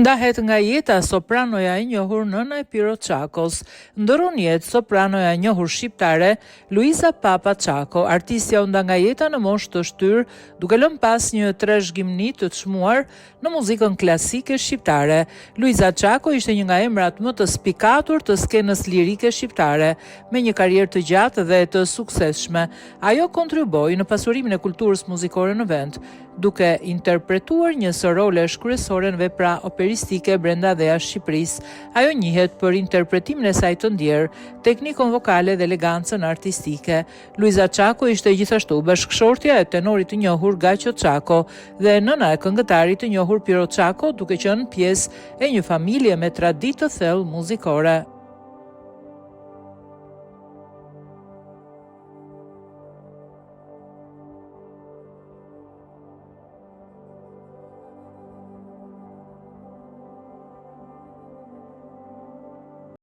Ndahet nga jeta sopranoja e njohur nëna e Piro Çakos, ndërron jetë sopranoja e njohur shqiptare Luiza Papa Çako. Artistja u nda nga jeta në moshë të shtyr, duke lënë pas një trashëgimni të çmuar në muzikën klasike shqiptare. Luiza Çako ishte një nga emrat më të spikatur të skenës lirike shqiptare, me një karrierë të gjatë dhe të suksesshme. Ajo kontriboi në pasurimin e kulturës muzikore në vend, duke interpretuar një së rolesh kryesore në vepra operistike brenda dhe jashtë Shqipërisë. Ajo njihet për interpretimin e saj të ndjerë, teknikën vokale dhe elegancën artistike. Luiza Çako ishte gjithashtu bashkëshortja e tenorit të njohur Gaço Çako dhe nëna e këngëtarit të njohur Piro Çako, duke qenë pjesë e një familje me traditë të thellë muzikore.